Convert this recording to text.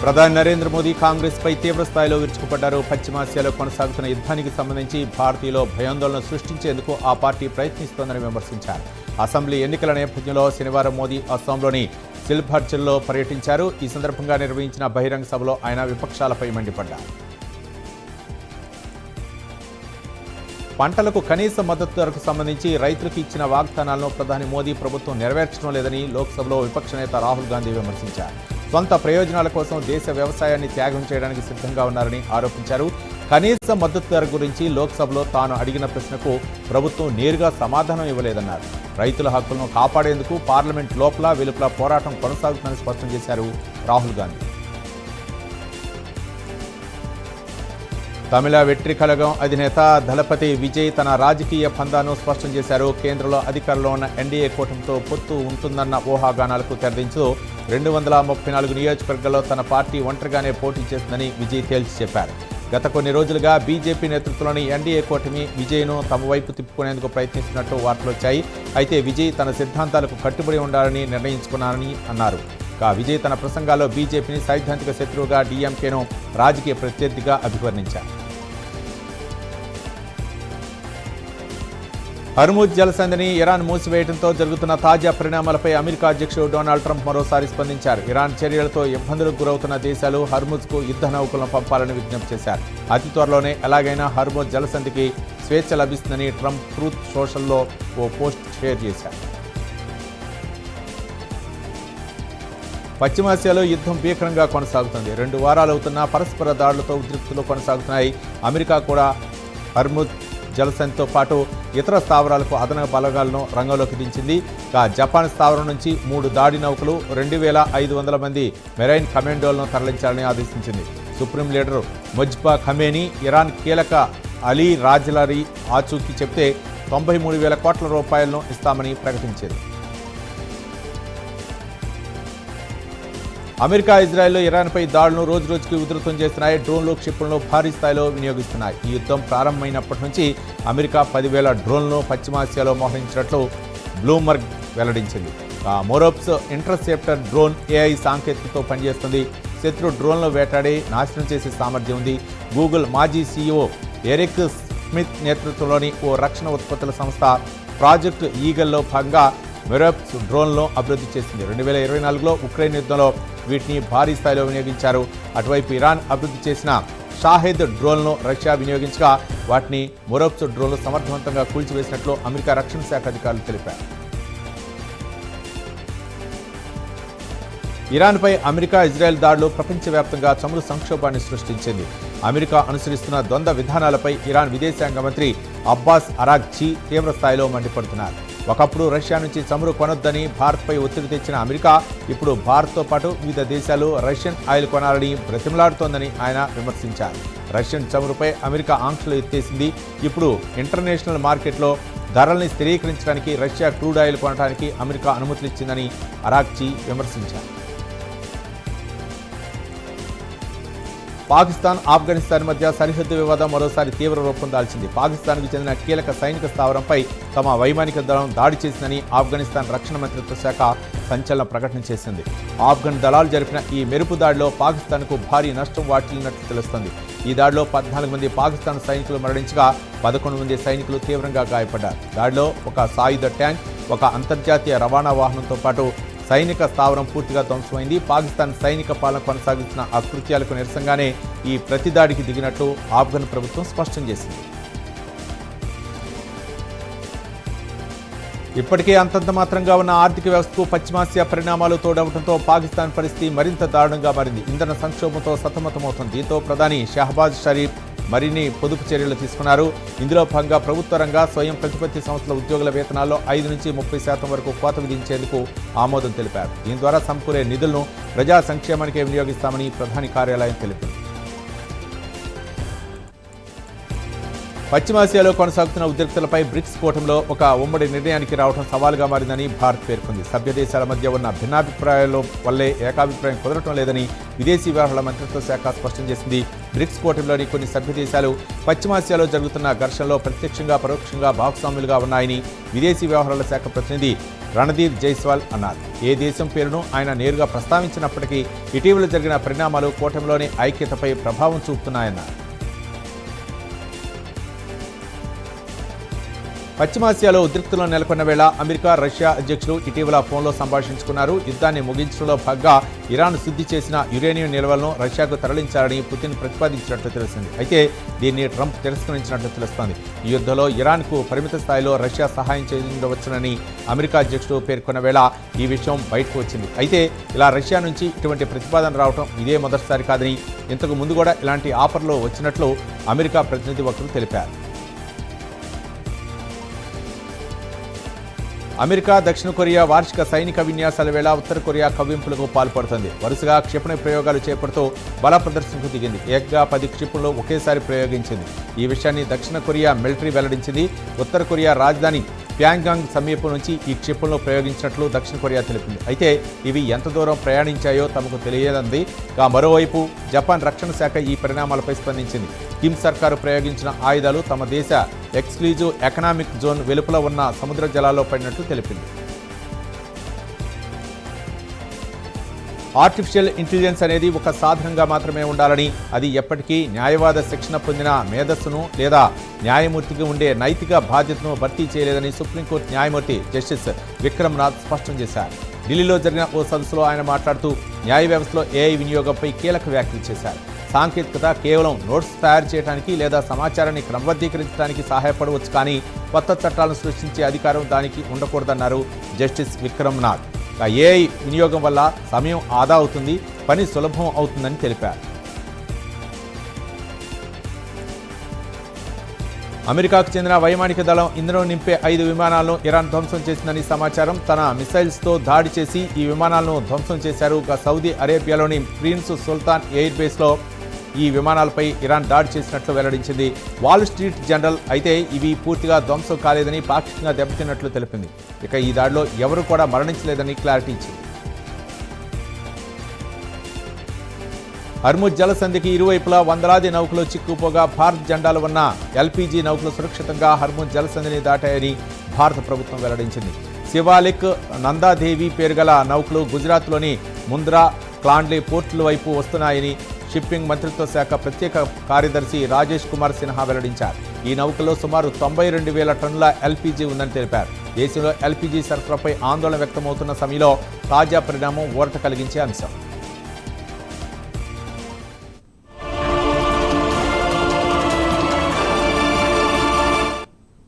ప్రధాని నరేంద్ర మోదీ కాంగ్రెస్పై తీవ్రస్థాయిలో విరుచుకుపడ్డారు. పశ్చిమాసియాలో కొనసాగుతున్న యుద్ధానికి సంబంధించి భారతీయులో భయాందోళన సృష్టించేందుకు ఆ పార్టీ ప్రయత్నిస్తోందని విమర్శించారు. అసెంబ్లీ ఎన్నికల నేపథ్యంలో శనివారం మోదీ అస్సాంలోని సిల్భర్చల్లో పర్యటించారు. ఈ సందర్భంగా నిర్వహించిన బహిరంగ సభలో ఆయన విపక్షాలపై మండిపడ్డారు. పంటలకు కనీస మద్దతు ధరకు సంబంధించి రైతులకు ఇచ్చిన వాగ్దానాలను ప్రధాని మోదీ ప్రభుత్వం నెరవేర్చడం లేదని లోక్సభలో విపక్ష నేత రాహుల్ గాంధీ విమర్శించారు. సొంత ప్రయోజనాల కోసం దేశ వ్యవసాయాన్ని త్యాగం చేయడానికి సిద్ధంగా ఉన్నారని ఆరోపించారు. కనీస మద్దతు ధర గురించి లోక్సభలో తాను అడిగిన ప్రశ్నకు ప్రభుత్వం నేరుగా సమాధానం ఇవ్వలేదన్నారు. రైతుల హక్కులను కాపాడేందుకు పార్లమెంట్ లోపల వెలుపల పోరాటం కొనసాగుతుందని స్పష్టం చేశారు రాహుల్ గాంధీ. తమిళ వెట్రి కళగం అధినేత దళపతి విజయ్ తన రాజకీయ పందాను స్పష్టం చేశారు. కేంద్రంలో అధికారంలో ఉన్న ఎన్డీఏ కూటమితో పొత్తు ఉంటుందన్న ఊహాగానాలకు తెరదించు 234 నియోజకవర్గాల్లో తన పార్టీ ఒంటరిగానే పోటీ చేస్తుందని విజయ్ తేల్చి చెప్పారు. గత కొన్ని రోజులుగా బీజేపీ నేతృత్వంలోని ఎన్డీఏ కూటమి విజయ్ను తమ వైపు తిప్పుకునేందుకు ప్రయత్నిస్తున్నట్టు వార్తలొచ్చాయి. అయితే విజయ్ తన సిద్ధాంతాలకు కట్టుబడి ఉండాలని నిర్ణయించుకున్నారని అన్నారు. విజయ్ తన ప్రసంగాల్లో బీజేపీని సైద్ధాంతిక శత్రువుగా, డీఎంకేను రాజకీయ ప్రత్యర్థిగా అభివర్ణించారు. హర్ముజ్ జలసంధిని ఇరాన్ మూసివేయడంతో జరుగుతున్న తాజా పరిణామాలపై అమెరికా అధ్యక్షుడు డొనాల్డ్ ట్రంప్ మరోసారి స్పందించారు. ఇరాన్ చర్యలతో ఇబ్బందులకు గురవుతున్న దేశాలు హర్ముజ్కు యుద్ధ నౌకలను పంపాలని విజ్ఞప్తి చేశారు. అతి త్వరలోనే ఎలాగైనా హర్ముజ్ జలసంధికి స్వేచ్ఛ లభిస్తుందని ట్రంప్ ట్రూత్ సోషల్లో ఓ పోస్ట్ షేర్ చేశారు. పశ్చిమాసియాలో యుద్ధం భీకరంగా కొనసాగుతుంది. 2 వారాలవుతున్న పరస్పర దాడులతో ఉద్రిక్తులు కొనసాగుతున్నాయి. అమెరికా కూడా హర్ముజ్ జలసంధితో పాటు ఇతర స్థావరాలకు అదనపు బలగాలను రంగంలోకి దించింది. జపాన్ స్థావరం నుంచి 3 దాడి నౌకలు 2500 మంది మెరైన్ కమాండోలను తరలించాలని ఆదేశించింది. సుప్రీం లీడర్ ముజ్బా ఖమేనీ ఇరాన్ కీలక అలీ రాజ్లారీ ఆచూకీ చెప్తే 93,000 కోట్ల రూపాయలను ఇస్తామని ప్రకటించింది. అమెరికా, ఇజ్రాయెల్లో ఇరాన్పై దాడులను రోజురోజుకి ఉధృతం చేస్తున్నాయి. డ్రోన్లు, క్షిపణులు భారీ స్థాయిలో వినియోగిస్తున్నాయి. ఈ యుద్ధం ప్రారంభమైనప్పటి నుంచి అమెరికా 10,000 డ్రోన్లను పశ్చిమాసియాలో మోహరించినట్లు బ్లూంబర్గ్ వెల్లడించింది. మోరోప్స్ ఇంటర్సెప్టర్ డ్రోన్ ఏఐ సాంకేతికతతో పనిచేస్తుంది. శత్రు డ్రోన్లు వేటాడి నాశనం చేసే సామర్థ్యం ఉంది. గూగుల్ మాజీ సీఈఓ ఎరిక్ స్మిత్ నేతృత్వంలోని ఓ రక్షణ ఉత్పత్తుల సంస్థ ప్రాజెక్ట్ ఈగల్లో భాగంగా మోరోప్స్ డ్రోన్లను అభివృద్ధి చేసింది. 2024లో ఉక్రెయిన్ యుద్ధంలో వీటిని భారీ స్థాయిలో వినియోగించారు. అటువైపు ఇరాన్ అభివృద్ధి చేసిన షాహెద్ డ్రోన్లను రష్యా వినియోగించగా వాటిని మోరోప్స్ డ్రోన్లు సమర్థవంతంగా కూల్చివేసినట్లు అమెరికా రక్షణ శాఖ అధికారులు తెలిపారు. ఇరాన్పై అమెరికా, ఇజ్రాయెల్ దాడులు ప్రపంచవ్యాప్తంగా చమురు సంక్షోభాన్ని సృష్టించింది. అమెరికా అనుసరిస్తున్న ద్వంద్వ విధానాలపై ఇరాన్ విదేశాంగ మంత్రి అబ్బాస్ అరాగ్చీ తీవ్ర స్థాయిలో మండిపడుతున్నారు. ఒకప్పుడు రష్యా నుంచి చమురు కొనొద్దని భారత్పై ఒత్తిడి తెచ్చిన అమెరికా ఇప్పుడు భారత్తో పాటు వివిధ దేశాలు రష్యన్ ఆయిల్ కొనాలని బ్రతిమలాడుతోందని ఆయన విమర్శించారు. రష్యన్ చమురుపై అమెరికా ఆంక్షలు ఎత్తేసింది. ఇప్పుడు ఇంటర్నేషనల్ మార్కెట్లో ధరల్ని స్థిరీకరించడానికి రష్యా క్రూడ్ ఆయిల్ కొనడానికి అమెరికా అనుమతులిచ్చిందని అరాగ్చీ విమర్శించారు. పాకిస్తాన్, ఆఫ్ఘనిస్తాన్ మధ్య సరిహద్దు వివాదం మరోసారి తీవ్ర రూపం దాల్చింది. పాకిస్తాన్కు చెందిన కీలక సైనిక స్థావరంపై తమ వైమానిక దళం దాడి చేసిందని ఆఫ్ఘనిస్తాన్ రక్షణ మంత్రిత్వ శాఖ సంచలన ప్రకటన చేసింది. ఆఫ్ఘన్ దళాలు జరిపిన ఈ మెరుపు దాడిలో పాకిస్తాన్కు భారీ నష్టం వాటిల్లినట్లు తెలుస్తోంది. ఈ దాడిలో 14 మంది పాకిస్తాన్ సైనికులు మరణించగా 11 మంది సైనికులు తీవ్రంగా గాయపడ్డారు. దాడిలో ఒక సాయుధ ట్యాంక్, ఒక అంతర్జాతీయ రవాణా వాహనంతో పాటు సైనిక స్థావరం పూర్తిగా ధ్వంసమైంది. పాకిస్తాన్ సైనిక పాలన కొనసాగిస్తున్న అకృత్యాలకు నిరసనగానే ఈ ప్రతిదాడికి దిగినట్లు ఆఫ్ఘన్ ప్రభుత్వం స్పష్టం చేసింది. ఇప్పటికే అంతంత మాత్రంగా ఉన్న ఆర్థిక వ్యవస్థకు పశ్చిమాసియా పరిణామాలు తోడవడంతో పాకిస్తాన్ పరిస్థితి మరింత దారుణంగా మారింది. ఇంధన సంక్షోభంతో సతమతమవుతుంది. దీంతో ప్రధాని షహబాజ్ షరీఫ్ మరిన్ని పొదుపు చర్యలు తీసుకున్నారు. ఇందులో భాగంగా ప్రభుత్వ రంగ, స్వయం ప్రతిపత్తి సంస్థల ఉద్యోగుల వేతనాల్లో 5 నుంచి 30% వరకు కోత విధించేందుకు ఆమోదం తెలిపారు. దీని ద్వారా సమకూరే నిధులను ప్రజా సంక్షేమానికే వినియోగిస్తామని ప్రధాని కార్యాలయం తెలిపింది. పశ్చిమాసియాలో కొనసాగుతున్న ఉద్రిక్తలపై బ్రిక్స్ కూటమిలో ఒక ఉమ్మడి నిర్ణయానికి రావడం సవాలుగా మారిందని భారత్ పేర్కొంది. సభ్య దేశాల మధ్య ఉన్న భిన్నాభిప్రాయాల వల్లే ఏకాభిప్రాయం కుదరటం లేదని విదేశీ వ్యవహారాల మంత్రిత్వ శాఖ స్పష్టం చేసింది. బ్రిక్స్ కూటమిలోని కొన్ని సభ్య దేశాలు పశ్చిమాసియాలో జరుగుతున్న ఘర్షణలో ప్రత్యక్షంగా, పరోక్షంగా భాగస్వాములుగా ఉన్నాయని విదేశీ వ్యవహారాల శాఖ ప్రతినిధి రణధీర్ జైస్వాల్ అన్నారు. ఏ దేశం పేరును ఆయన నేరుగా ప్రస్తావించినప్పటికీ ఇటీవల జరిగిన పరిణామాలు కూటమిలోని ఐక్యతపై ప్రభావం చూపుతున్నాయన్నారు. పశ్చిమాసియాలో ఉద్రిక్తలు నెలకొన్న వేళ అమెరికా, రష్యా అధ్యక్షులు ఇటీవల ఫోన్లో సంభాషించుకున్నారు. యుద్ధాన్ని ముగించడంలో భాగంగా ఇరాన్ శుద్ధి చేసిన యురేనియం నిల్వలను రష్యాకు తరలించాలని పుతిన్ ప్రతిపాదించినట్లు తెలిసింది. అయితే దీన్ని ట్రంప్ తిరస్కరించినట్లు తెలుస్తోంది. ఈ యుద్ధంలో ఇరాన్కు పరిమిత స్థాయిలో రష్యా సహాయం చేయవచ్చునని అమెరికా అధ్యక్షుడు పేర్కొన్న వేళ ఈ విషయం బయటకు వచ్చింది. అయితే ఇలా రష్యా నుంచి ఇటువంటి ప్రతిపాదన రావడం ఇదే మొదటిసారి కాదని, ఇంతకు ముందు కూడా ఇలాంటి ఆఫర్లు వచ్చినట్లు అమెరికా ప్రతినిధి ఒకరు తెలిపారు. అమెరికా, దక్షిణ కొరియా వార్షిక సైనిక విన్యాసాల వేళ ఉత్తర కొరియా కవ్వింపులకు పాల్పడుతుంది. వరుసగా క్షిపణి ప్రయోగాలు చేపడుతూ బల ప్రదర్శనకు దిగింది. ఏకంగా 10 క్షిపణులు ఒకేసారి ప్రయోగించింది. ఈ విషయాన్ని దక్షిణ కొరియా మిలిటరీ వెల్లడించింది. ఉత్తర కొరియా రాజధాని ప్యాంగాంగ్ సమీపం నుంచి ఈ క్షిపణులు ప్రయోగించినట్లు దక్షిణ కొరియా తెలిపింది. అయితే ఇవి ఎంత దూరం ప్రయాణించాయో తమకు తెలియదంది. మరోవైపు జపాన్ రక్షణ శాఖ ఈ పరిణామాలపై స్పందించింది. కిమ్ సర్కారు ప్రయోగించిన ఆయుధాలు తమ దేశ ఎక్స్క్లూజివ్ ఎకనామిక్ జోన్ వెలుపల ఉన్న సముద్ర జలాల్లో పడినట్లు తెలిపింది. ఆర్టిఫిషియల్ ఇంటెలిజెన్స్ అనేది ఒక సాధనంగా మాత్రమే ఉండాలని, అది ఎప్పటికీ న్యాయవాద శిక్షణ పొందిన మేధస్సును లేదా న్యాయమూర్తికి ఉండే నైతిక బాధ్యతను భర్తీ చేయలేదని సుప్రీంకోర్టు న్యాయమూర్తి జస్టిస్ విక్రమ్ నాథ్ స్పష్టం చేశారు. ఢిల్లీలో జరిగిన ఓ సదస్సులో ఆయన మాట్లాడుతూ న్యాయ వ్యవస్థలో ఏఐ వినియోగంపై కీలక వ్యాఖ్యలు చేశారు. సాంకేతికత కేవలం నోట్స్ తయారు చేయడానికి లేదా సమాచారాన్ని క్రమబద్ధీకరించడానికి సహాయపడవచ్చు, కానీ కొత్త చట్టాలను సృష్టించే అధికారం దానికి ఉండకూడదన్నారు జస్టిస్ విక్రమ్ నాథ్. ఏఐ వినియోగం వల్ల సమయం ఆదా అవుతుంది, పని సులభం అవుతుందని తెలిపారు. అమెరికాకు చెందిన వైమానిక దళం ఇంధనం నింపే 5 విమానాలను ఇరాన్ ధ్వంసం చేసిందని సమాచారం. తన మిసైల్స్తో దాడి చేసి ఈ విమానాలను ధ్వంసం చేశారు. సౌదీ అరేబియాలోని ప్రిన్స్ సుల్తాన్ ఎయిర్ బేస్లో ఈ విమానాలపై ఇరాన్ దాడి చేసినట్లు వెల్లడించింది వాల్ స్ట్రీట్ జర్నల్. అయితే ఇవి పూర్తిగా ధ్వంసం కాలేదని, పాక్షికంగా దెబ్బతిన్నట్లు తెలిపింది. ఇక ఈ దాడిలో ఎవరు కూడా మరణించలేదని క్లారిటీ ఇచ్చింది. హర్ముజ్ జలసంధికి ఇరువైపులా వందలాది నౌకలు చిక్కుపోగా భారత్ జెండాలు ఉన్న ఎల్పీజీ నౌకలు సురక్షితంగా హర్ముజ్ జలసంధిని దాటాయని భారత ప్రభుత్వం వెల్లడించింది. శివాలిక్, నందాదేవి పేరుగల నౌకలు గుజరాత్లోని ముంద్రా, క్లాండ్లీ పోర్టుల వైపు వస్తున్నాయని షిప్పింగ్ మంత్రిత్వ శాఖ ప్రత్యేక కార్యదర్శి రాజేష్ కుమార్ సిన్హా వెల్లడించారు. ఈ నౌకలో సుమారు 92,000 టన్నుల ఎల్పీజీ ఉందని తెలిపారు. దేశంలో ఎల్పీజీ సరఫరాపై ఆందోళన వ్యక్తమవుతున్న సమయంలో తాజా పరిణామం ఊరట కలిగించే అంశం.